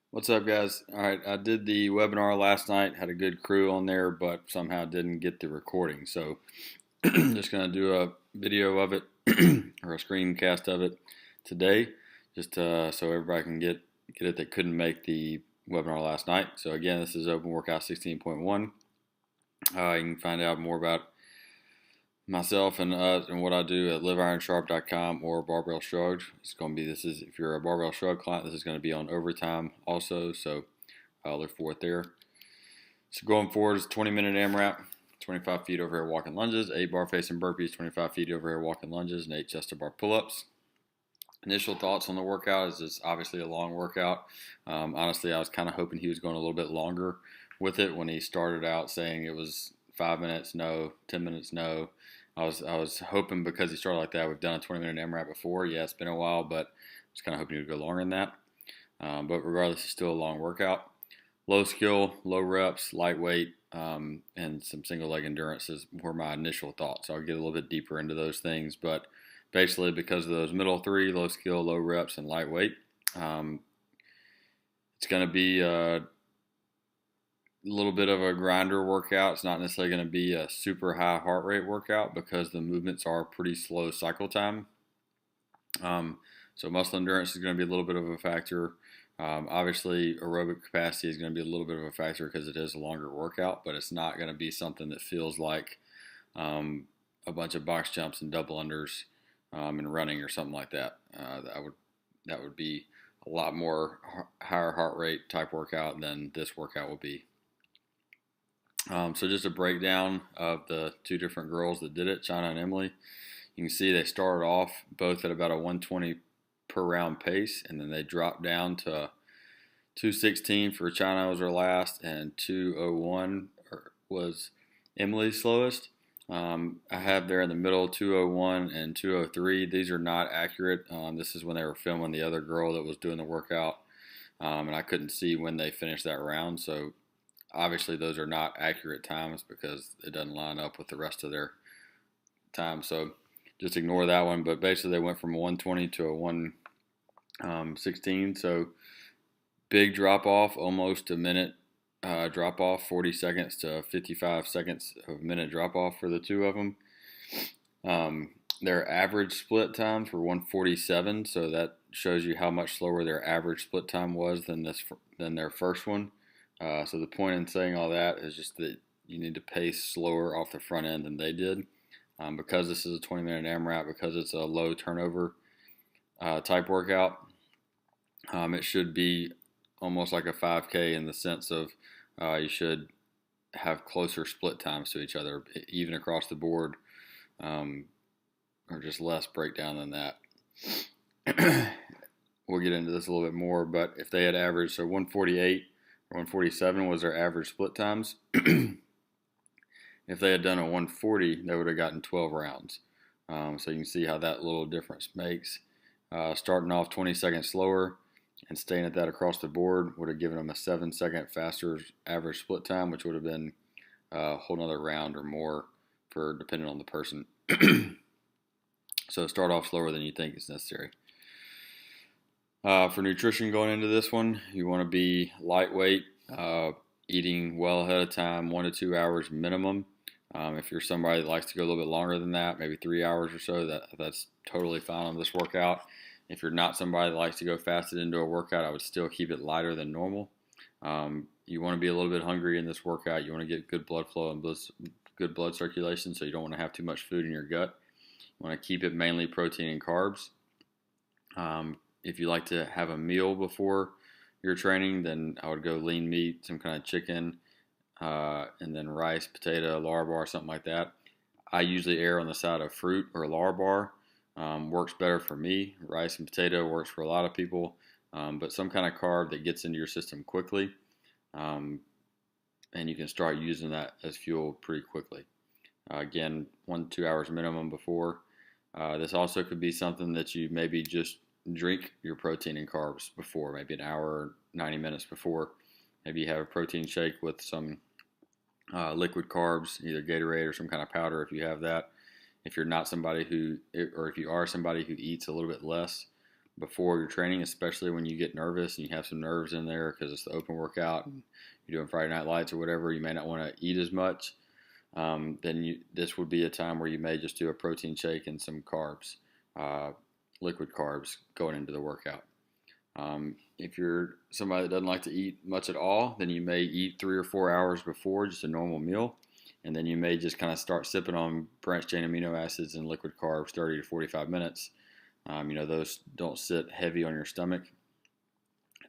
What's up, guys? All right, I did the webinar last night, had a good crew on there, but somehow didn't get the recording. So, just going to do a video of it or a screencast of it today, just so everybody can get it that couldn't make the webinar last night. So, again, this is Open Workout 16.1. You can find out more about myself and what I do at liveironsharp.com or Barbell Shrugged. It's going to be if you're a Barbell Shrug client, this is going to be on overtime also. So I'll look for it there. So going forward is 20-minute AMRAP, 25 feet overhead walking lunges, 8 bar facing burpees, 25 feet overhead walking lunges, and 8 chest to bar pull-ups. Initial thoughts on the workout is it's obviously a long workout. Honestly, I was kind of hoping he was going a little bit longer with it when he started out saying it was 5 minutes, no, 10 minutes, no. I was hoping because he started like that. We've done a 20-minute AMRAP before. Yeah, it's been a while, but I was kind of hoping he would go longer than that. But regardless, it's still a long workout. Low skill, low reps, lightweight, and some single leg endurances were my initial thoughts. So I'll get a little bit deeper into those things, but basically because of those middle three, low skill, low reps, and lightweight, um, it's going to be a little bit of a grinder workout. It's not necessarily going to be a super high heart rate workout because the movements are pretty slow cycle time. So muscle endurance is going to be a little bit of a factor. Obviously, aerobic capacity is going to be a little bit of a factor because it is a longer workout, but it's not going to be something that feels like a bunch of box jumps and double unders and running or something like that. That would be a lot more higher heart rate type workout than this workout will be. So just a breakdown of the two different girls that did it, China and Emily. You can see they started off both at about a 120 per round pace, and then they dropped down to 216 for China was her last, and 201 was Emily's slowest. I have there in the middle 201 and 203. These are not accurate. This is when they were filming the other girl that was doing the workout, and I couldn't see when they finished that round. So obviously those are not accurate times because it doesn't line up with the rest of their time. So just ignore that one. But basically they went from a 120 to a 116. So big drop off, almost a minute drop off, 40 seconds to 55 seconds of minute drop off for the two of them. Their average split times were 147, so that shows you how much slower their average split time was than their first one. So the point in saying all that is just that you need to pace slower off the front end than they did. Because this is a 20-minute AMRAP, because it's a low turnover type workout, it should be almost like a 5K in the sense of you should have closer split times to each other, even across the board, or just less breakdown than that. We'll get into this a little bit more, but if they had averaged, so 148 or 147 was their average split times. If they had done a 140, they would have gotten 12 rounds. So you can see how that little difference makes. Starting off 20 seconds slower and staying at that across the board would have given them a 7-second faster average split time, which would have been a whole nother round or more for depending on the person. So start off slower than you think is necessary. For nutrition going into this one, you want to be lightweight, eating well ahead of time, 1 to 2 hours minimum. If you're somebody that likes to go a little bit longer than that, maybe 3 hours or so, that's totally fine on this workout. If you're not somebody that likes to go fasted into a workout, I would still keep it lighter than normal. You want to be a little bit hungry in this workout. You want to get good blood flow and good blood circulation, so you don't want to have too much food in your gut. You want to keep it mainly protein and carbs. If you like to have a meal before your training, then I would go lean meat, some kind of chicken, and then rice, potato, Larabar, something like that. I usually err on the side of fruit or Larabar. Works better for me. Rice and potato works for a lot of people, but some kind of carb that gets into your system quickly, and you can start using that as fuel pretty quickly. Again, 1 to 2 hours minimum before. This also could be something that you maybe just drink your protein and carbs before, maybe an hour or 90 minutes before. Maybe you have a protein shake with some liquid carbs, either Gatorade or some kind of powder if you have that. If you're not somebody who, or if you are somebody who eats a little bit less before your training, especially when you get nervous and you have some nerves in there because it's the open workout and you're doing Friday Night Lights or whatever. You may not want to eat as much. This would be a time where you may just do a protein shake and some carbs, liquid carbs going into the workout. If you're somebody that doesn't like to eat much at all, then you may eat 3 or 4 hours before just a normal meal, and then you may just kind of start sipping on branched chain amino acids and liquid carbs 30 to 45 minutes. Those don't sit heavy on your stomach,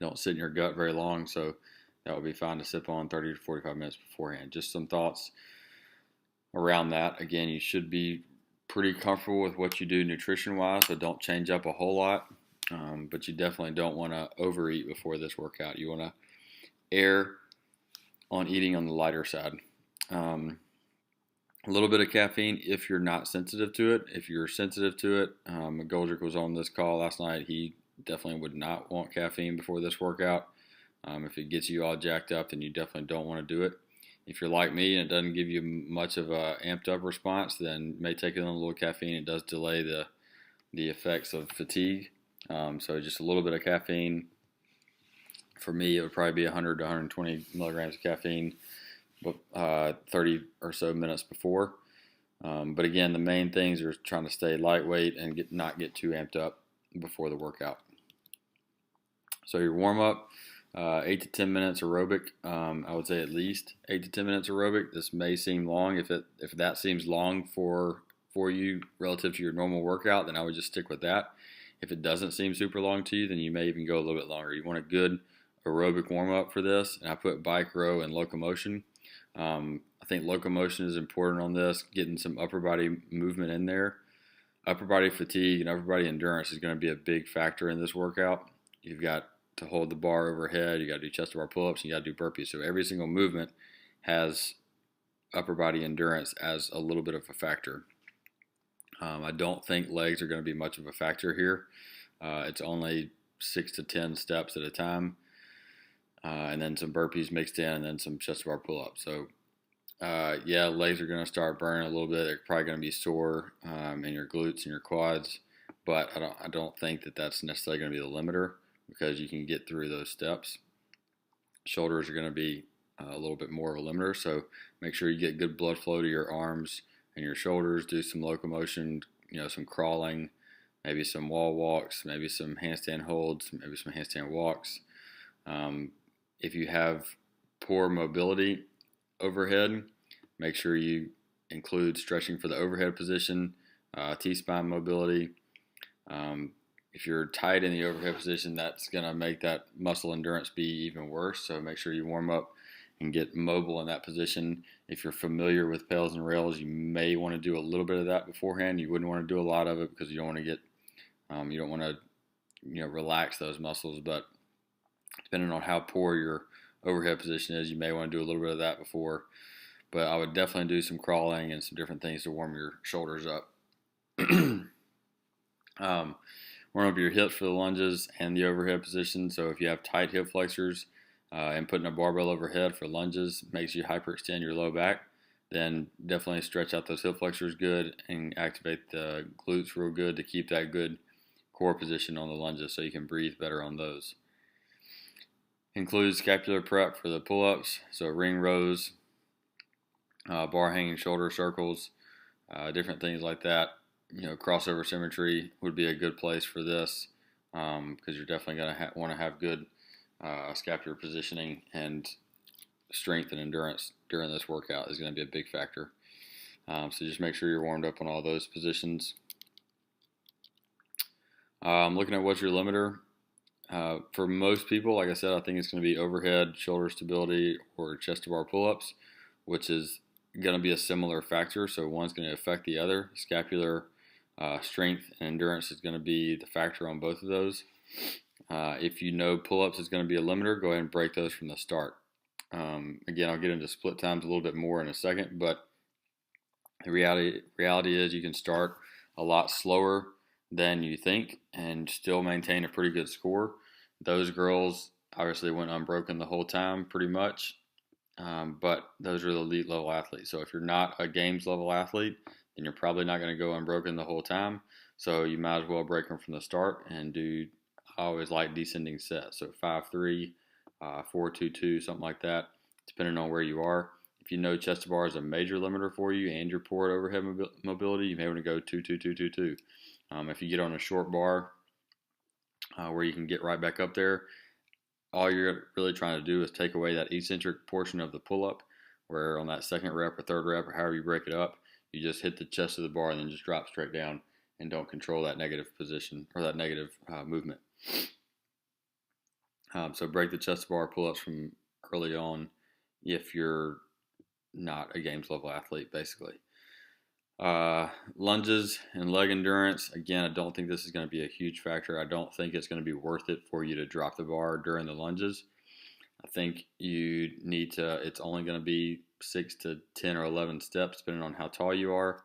don't sit in your gut very long, so that would be fine to sip on 30 to 45 minutes beforehand. Just some thoughts around that. Again, you should be pretty comfortable with what you do nutrition-wise, so don't change up a whole lot. But you definitely don't want to overeat before this workout. You want to err on eating on the lighter side. A little bit of caffeine if you're not sensitive to it. If you're sensitive to it, McGoldrick was on this call last night. He definitely would not want caffeine before this workout. If it gets you all jacked up, then you definitely don't want to do it. If you're like me and it doesn't give you much of a amped up response, then may take in a little caffeine. It does delay the effects of fatigue. So just a little bit of caffeine. For me, it would probably be 100 to 120 milligrams of caffeine, 30 or so minutes before. But again, the main things are trying to stay lightweight and not get too amped up before the workout. So your warm up, 8 to 10 minutes aerobic. I would say at least 8 to 10 minutes aerobic. This may seem long. If that seems long for you relative to your normal workout, then I would just stick with that. If it doesn't seem super long to you, then you may even go a little bit longer. You want a good aerobic warm-up for this, and I put bike, row, and locomotion. I think locomotion is important on this, getting some upper body movement in there. Upper body fatigue and upper body endurance is going to be a big factor in this workout. You've got to hold the bar overhead, you got to do chest to bar pull-ups, and you got to do burpees. So every single movement has upper body endurance as a little bit of a factor. I don't think legs are going to be much of a factor here. It's only 6 to 10 steps at a time, and then some burpees mixed in, and then some chest bar pull-ups. So, legs are going to start burning a little bit. They're probably going to be sore in your glutes and your quads, but I don't think that that's necessarily going to be the limiter because you can get through those steps. Shoulders are going to be a little bit more of a limiter, so make sure you get good blood flow to your arms and your shoulders. Do some locomotion, some crawling, maybe some wall walks, maybe some handstand holds, maybe some handstand walks. If you have poor mobility overhead, make sure you include stretching for the overhead position, T-spine mobility. If you're tight in the overhead position, that's going to make that muscle endurance be even worse. So make sure you warm up and get mobile in that position. If you're familiar with pails and rails, you may want to do a little bit of that beforehand. You wouldn't want to do a lot of it because you don't want to get, you don't want to, relax those muscles. But depending on how poor your overhead position is, you may want to do a little bit of that before. But I would definitely do some crawling and some different things to warm your shoulders up. Warm up your hips for the lunges and the overhead position. So if you have tight hip flexors, and putting a barbell overhead for lunges makes you hyperextend your low back, then definitely stretch out those hip flexors good and activate the glutes real good to keep that good core position on the lunges so you can breathe better on those. Include scapular prep for the pull-ups, so ring rows, bar hanging shoulder circles, different things like that. Crossover symmetry would be a good place for this because you're definitely going to want to have good scapular positioning, and strength and endurance during this workout is going to be a big factor. So just make sure you're warmed up on all those positions. Looking at what's your limiter. For most people, like I said, I think it's going to be overhead, shoulder stability, or chest to bar pull-ups, which is going to be a similar factor. So one's going to affect the other. Scapular strength and endurance is going to be the factor on both of those. If you know pull-ups is going to be a limiter, go ahead and break those from the start. Again, I'll get into split times a little bit more in a second, but the reality is you can start a lot slower than you think and still maintain a pretty good score. Those girls obviously went unbroken the whole time pretty much, but those are the elite level athletes. So if you're not a games level athlete, then you're probably not going to go unbroken the whole time. So you might as well break them from the start and do I always like descending sets, so 5-3, 4-2-2, something like that, depending on where you are. If you know chest to bar is a major limiter for you and your port overhead mobility, you may want to go 2-2-2-2-2. If you get on a short bar where you can get right back up there, all you're really trying to do is take away that eccentric portion of the pull-up, where on that second rep or third rep or however you break it up, you just hit the chest of the bar and then just drop straight down and don't control that negative position or that negative movement. So break the chest to bar pull-ups from early on if you're not a games level athlete, basically. Lunges and leg endurance. Again, I don't think this is going to be a huge factor. I don't think it's going to be worth it for you to drop the bar during the lunges. I think you need to, it's only going to be 6 to 10 or 11 steps, depending on how tall you are.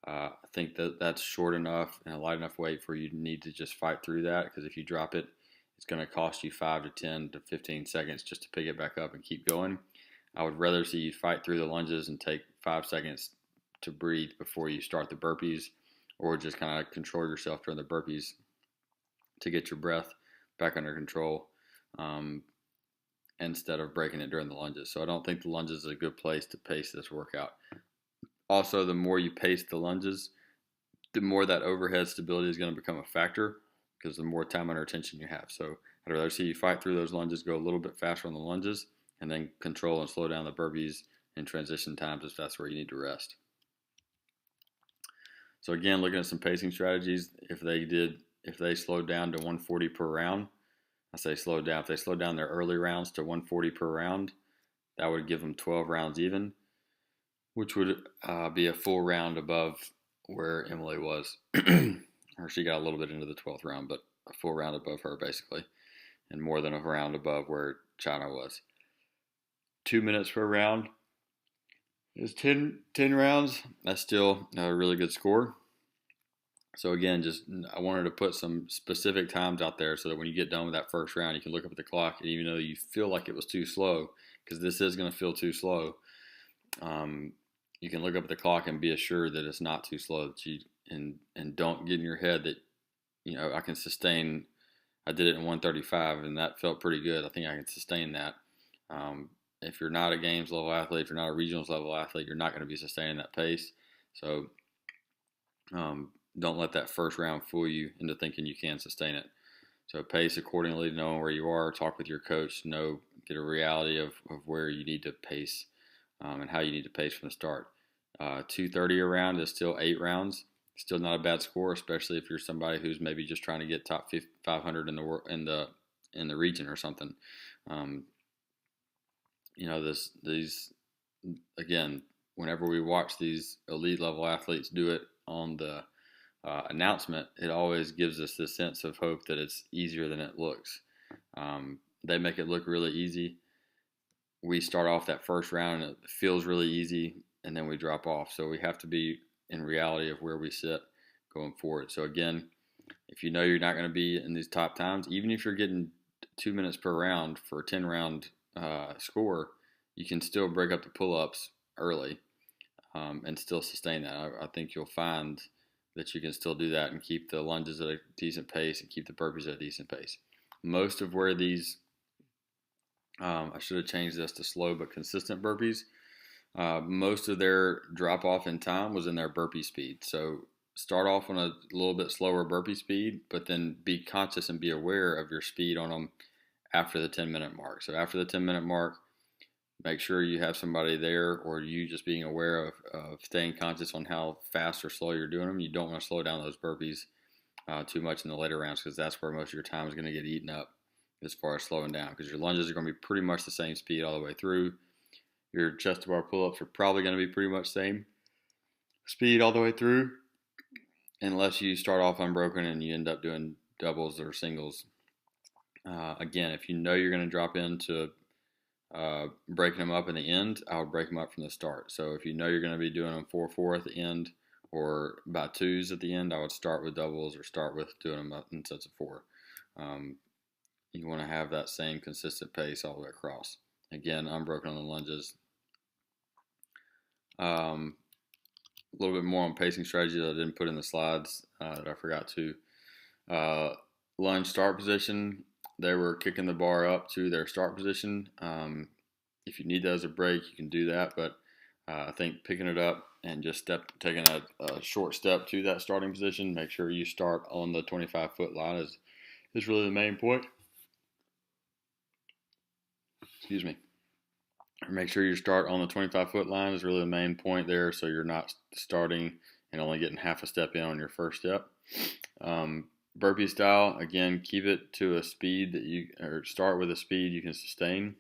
I think that that's short enough and a light enough weight for you to need to just fight through that, because if you drop it, it's going to cost you 5 to 10 to 15 seconds just to pick it back up and keep going. I would rather see you fight through the lunges and take 5 seconds to breathe before you start the burpees, or just kind of control yourself during the burpees to get your breath back under control, instead of breaking it during the lunges. So I don't think the lunges is a good place to pace this workout. Also, the more you pace the lunges, the more that overhead stability is going to become a factor, because the more time under tension you have. So I'd rather see you fight through those lunges, go a little bit faster on the lunges, and then control and slow down the burpees in transition times if that's where you need to rest. So again, looking at some pacing strategies, if they slowed down to 140 per round, I say slow down. If they slowed down their early rounds to 140 per round, that would give them 12 rounds even, which would be a full round above where Emily was. Or she got a little bit into the 12th round, but a full round above her basically, and more than a round above where China was. 2 minutes per round is 10 rounds. That's still a really good score. So again, I wanted to put some specific times out there so that when you get done with that first round, you can look up at the clock, and even though you feel like it was too slow, because this is going to feel too slow, you can look up at the clock and be assured that it's not too slow. That you and don't get in your head that I can sustain. I did it in 135, and that felt pretty good. I think I can sustain that. If you're not a games level athlete, if you're not a regionals level athlete, you're not going to be sustaining that pace. So don't let that first round fool you into thinking you can sustain it. So pace accordingly, knowing where you are, talk with your coach, get a reality of where you need to pace, and how you need to pace from the start. 230 a round is still 8 rounds. Still not a bad score, especially if you're somebody who's maybe just trying to get top 500 in the region or something. These again, whenever we watch these elite level athletes do it on the announcement, it always gives us this sense of hope that it's easier than it looks. They make it look really easy. We start off that first round and it feels really easy, and then we drop off. So we have to be in reality of where we sit going forward. So again, if you know you're not going to be in these top times, even if you're getting 2 minutes per round for a 10 round score, you can still break up the pull-ups early, and still sustain that. I think you'll find that you can still do that and keep the lunges at a decent pace and keep the burpees at a decent pace. Most of where these, I should have changed this to slow but consistent burpees. Most of their drop off in time was in their burpee speed. So start off on a little bit slower burpee speed, but then be conscious and be aware of your speed on them after the 10-minute mark. So after the 10-minute mark, make sure you have somebody there, or you just being aware of staying conscious on how fast or slow you're doing them. You don't want to slow down those burpees too much in the later rounds, because that's where most of your time is going to get eaten up as far as slowing down, because your lunges are going to be pretty much the same speed all the way through. Your chest to bar pull-ups are probably going to be pretty much same speed all the way through, unless you start off unbroken and you end up doing doubles or singles. Again, if you know you're going to drop into breaking them up in the end, I would break them up from the start. So if you know you're going to be doing them 4-4 at the end, or by twos at the end, I would start with doubles or start with doing them up in sets of 4. You want to have that same consistent pace all the way across. Again, unbroken on the lunges. A little bit more on pacing strategies that I didn't put in the slides that I forgot to. lunge start position, they were kicking the bar up to their start position. If you need that as a break, you can do that, but I think picking it up and just taking a short step to that starting position, make sure you start on the 25-foot line is really the main point. Excuse me. Make sure you start on the 25-foot line is really the main point there, so you're not starting and only getting half a step in on your first step. Burpee style, again, keep it to a speed or start with a speed you can sustain.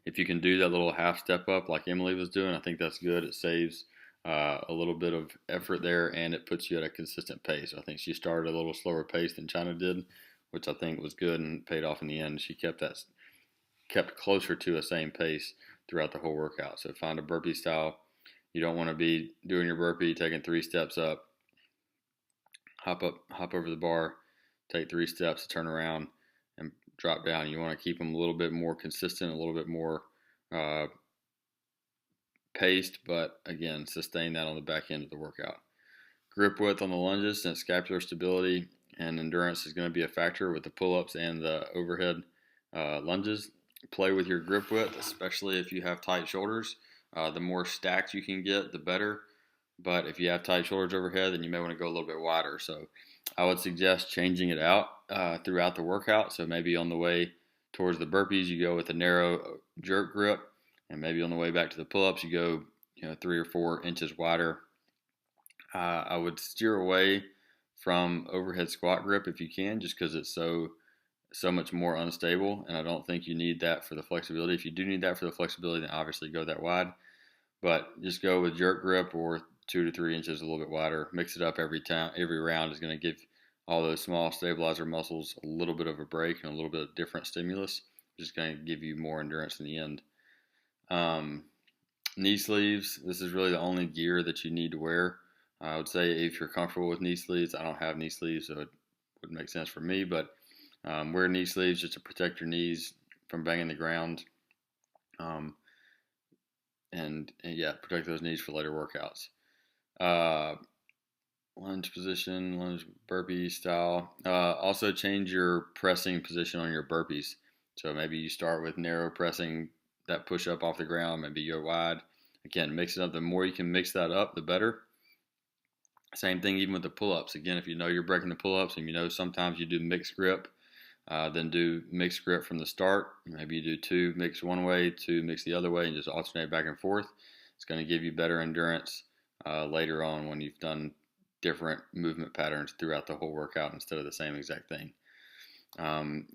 If you can do that little half step up like Emily was doing, I think that's good. It saves a little bit of effort there, and it puts you at a consistent pace. I think she started a little slower pace than China did, which I think was good and paid off in the end. She kept closer to a same pace throughout the whole workout. So find a burpee style. You don't want to be doing your burpee, taking 3 steps up, hop over the bar, take 3 steps, turn around, and drop down. You want to keep them a little bit more consistent, a little bit more paced, but again, sustain that on the back end of the workout. Grip width on the lunges, since scapular stability and endurance is going to be a factor with the pull-ups and the overhead lunges. Play with your grip width, especially if you have tight shoulders. The more stacked you can get, the better. But if you have tight shoulders overhead, then you may want to go a little bit wider. So I would suggest changing it out throughout the workout. So maybe on the way towards the burpees, you go with a narrow jerk grip, and maybe on the way back to the pull-ups, you go 3 or 4 inches wider. I would steer away from overhead squat grip if you can, just because it's so much more unstable, and I don't think you need that for the flexibility. If you do need that for the flexibility, then obviously go that wide, but just go with jerk grip or 2 to 3 inches a little bit wider. Mix it up every time. Every round is going to give all those small stabilizer muscles a little bit of a break and a little bit of different stimulus, which is going to give you more endurance in the end. Knee sleeves, this is really the only gear that you need to wear. I would say if you're comfortable with knee sleeves, I don't have knee sleeves, so it wouldn't make sense for me, but wear knee sleeves just to protect your knees from banging the ground, and yeah, protect those knees for later workouts. Lunge position, lunge burpee style. Also change your pressing position on your burpees. So maybe you start with narrow pressing that push up off the ground, maybe you go wide. Again, mix it up. The more you can mix that up, the better. Same thing even with the pull-ups. Again, if you know you're breaking the pull-ups and you know sometimes you do mixed grip, then do mixed grip from the start. Maybe you do 2 mix one way, 2 mix the other way, and just alternate back and forth. It's going to give you better endurance later on when you've done different movement patterns throughout the whole workout instead of the same exact thing.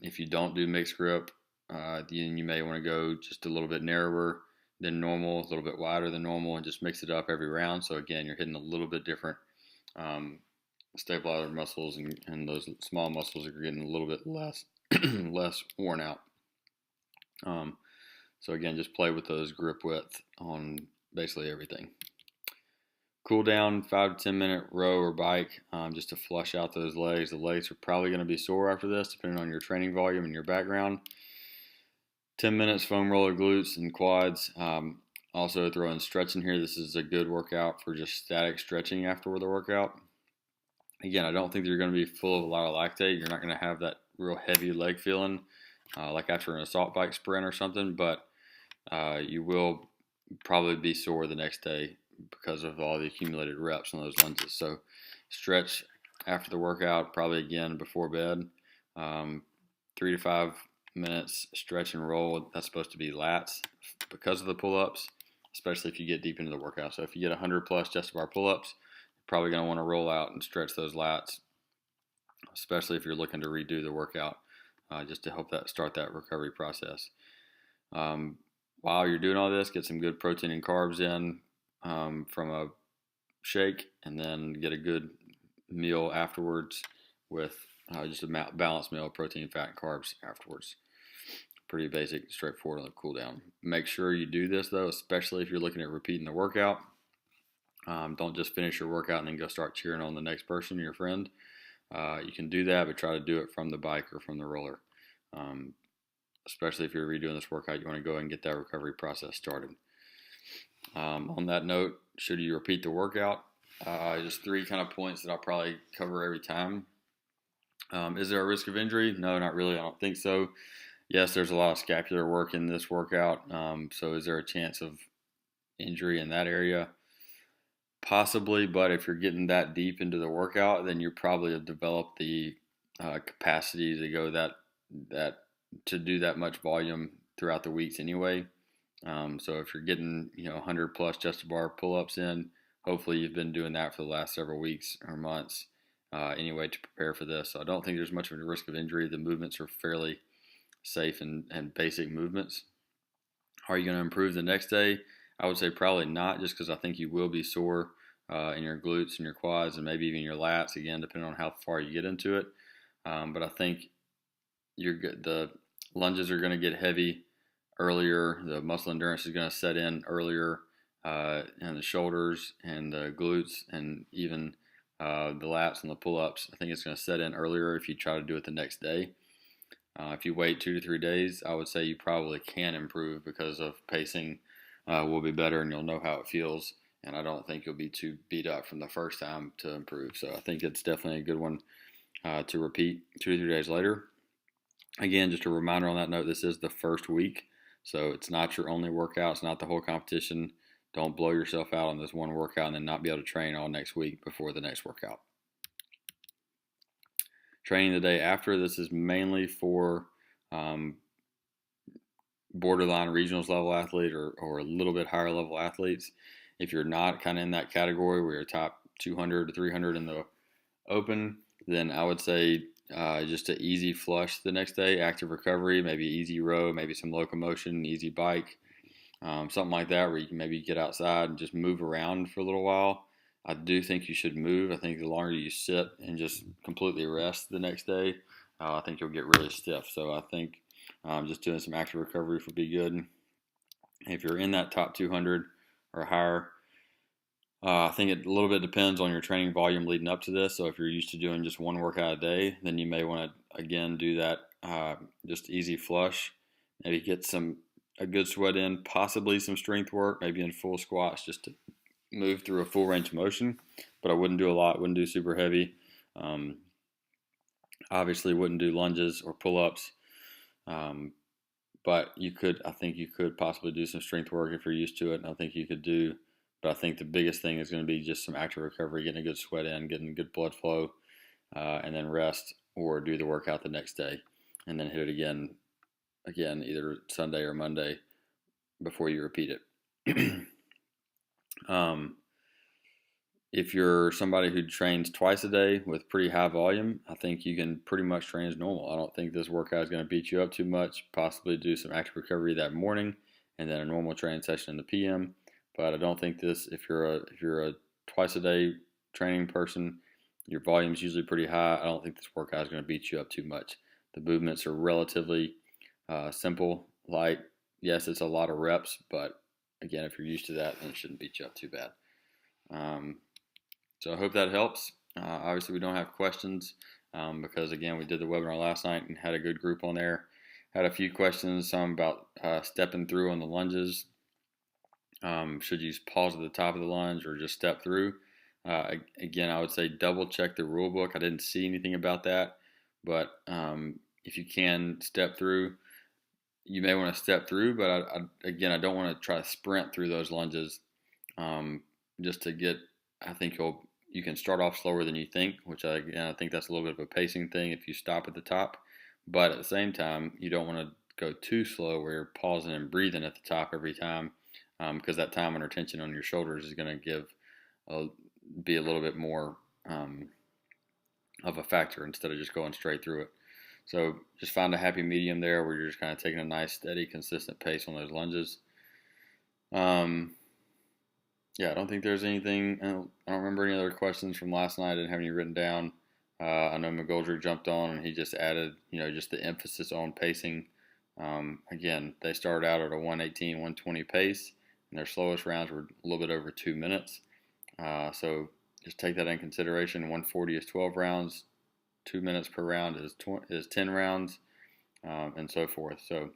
If you don't do mixed grip, then you may want to go just a little bit narrower than normal, a little bit wider than normal, and just mix it up every round. So again, you're hitting a little bit different stabilizer muscles, and those small muscles are getting a little bit less less worn out. So again, just play with those grip width on basically everything. Cool down, 5 to 10 minute row or bike, just to flush out those legs. The legs are probably going to be sore after this, depending on your training volume and your background. 10 minutes foam roller glutes and quads. Also throw in stretching here. This is a good workout for just static stretching after the workout. Again, I don't think you're going to be full of a lot of lactate. You're not going to have that real heavy leg feeling like after an assault bike sprint or something, but you will probably be sore the next day because of all the accumulated reps on those lunges. So stretch after the workout, probably again before bed. 3 to 5 minutes stretch and roll. That's supposed to be lats because of the pull-ups, especially if you get deep into the workout. So if you get 100 plus chest bar pull-ups, you're probably going to want to roll out and stretch those lats, especially if you're looking to redo the workout, just to help start that recovery process. While you're doing all this, get some good protein and carbs in from a shake, and then get a good meal afterwards with just a balanced meal of protein, fat, and carbs afterwards. Pretty basic, straightforward on the cool down. Make sure you do this though, especially if you're looking at repeating the workout. Don't just finish your workout and then go start cheering on the next person, your friend. You can do that, but try to do it from the bike or from the roller. Especially if you're redoing this workout, you want to go and get that recovery process started. On that note, should you repeat the workout? Just 3 kind of points that I'll probably cover every time. Is there a risk of injury? No, not really. I don't think so. Yes, there's a lot of scapular work in this workout. So is there a chance of injury in that area? Possibly, but if you're getting that deep into the workout, then you probably have developed the capacity to go that to do that much volume throughout the weeks anyway. So if you're getting 100 plus chest bar pull-ups in, hopefully you've been doing that for the last several weeks or months anyway to prepare for this. So I don't think there's much of a risk of injury. The movements are fairly safe and basic movements. Are you going to improve the next day? I would say probably not, just because I think you will be sore in your glutes and your quads and maybe even your lats, again, depending on how far you get into it. But I think the lunges are going to get heavy earlier. The muscle endurance is going to set in earlier, and the shoulders and the glutes and even the lats and the pull-ups. I think it's going to set in earlier if you try to do it the next day. If you wait 2 to 3 days, I would say you probably can improve because of pacing will be better and you'll know how it feels. And I don't think you'll be too beat up from the first time to improve. So I think it's definitely a good one to repeat 2 to 3 days later. Again, just a reminder on that note, this is the first week. So it's not your only workout. It's not the whole competition. Don't blow yourself out on this one workout and then not be able to train all next week before the next workout. Training the day after, this is mainly for borderline regionals level athlete or a little bit higher level athletes. If you're not kind of in that category where you're top 200 to 300 in the open, then I would say just an easy flush the next day, active recovery, maybe easy row, maybe some locomotion, easy bike, something like that where you can maybe get outside and just move around for a little while. I do think you should move. I think the longer you sit and just completely rest the next day, I think you'll get really stiff. So I think just doing some active recovery would be good. If you're in that top 200 or higher, I think it a little bit depends on your training volume leading up to this. So if you're used to doing just one workout a day, then you may want to again do that just easy flush. Maybe get a good sweat in, possibly some strength work, maybe in full squats just to move through a full range of motion. But I wouldn't do a lot. Wouldn't do super heavy. Obviously, wouldn't do lunges or pull-ups. But I think you could possibly do some strength work if you're used to it. And I think you could but I think the biggest thing is going to be just some active recovery, getting a good sweat in, getting good blood flow, and then rest or do the workout the next day. And then hit it again either Sunday or Monday before you repeat it. If you're somebody who trains twice a day with pretty high volume, I think you can pretty much train as normal. I don't think this workout is going to beat you up too much. Possibly do some active recovery that morning and then a normal training session in the PM. But I don't think this, if you're a twice a day training person, your volume is usually pretty high. I don't think this workout is going to beat you up too much. The movements are relatively simple, light. Yes, it's a lot of reps, but again, if you're used to that, then it shouldn't beat you up too bad. So I hope that helps. Obviously, we don't have questions because, again, we did the webinar last night and had a good group on there. Had a few questions, some about stepping through on the lunges. Should you pause at the top of the lunge or just step through? Again, I would say double check the rule book. I didn't see anything about that, but if you can step through, you may want to step through, but I don't want to try to sprint through those lunges just to get. I think you can start off slower than you think, which I think that's a little bit of a pacing thing if you stop at the top. But at the same time, you don't want to go too slow where you're pausing and breathing at the top every time, because that time under tension on your shoulders is going to be a little bit more of a factor instead of just going straight through it. So just find a happy medium there where you're just kind of taking a nice, steady, consistent pace on those lunges. Yeah, I don't think there's anything. I don't remember any other questions from last night. I didn't have any written down. I know McGoldrick jumped on and he just added, just the emphasis on pacing. Again, they started out at a 118, 120 pace, and their slowest rounds were a little bit over 2 minutes. So just take that in consideration. 140 is 12 rounds. 2 minutes per round is 10 rounds, and so forth. So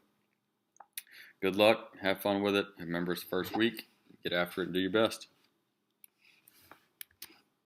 good luck. Have fun with it. Remember, it's the first week. Get after it and do your best.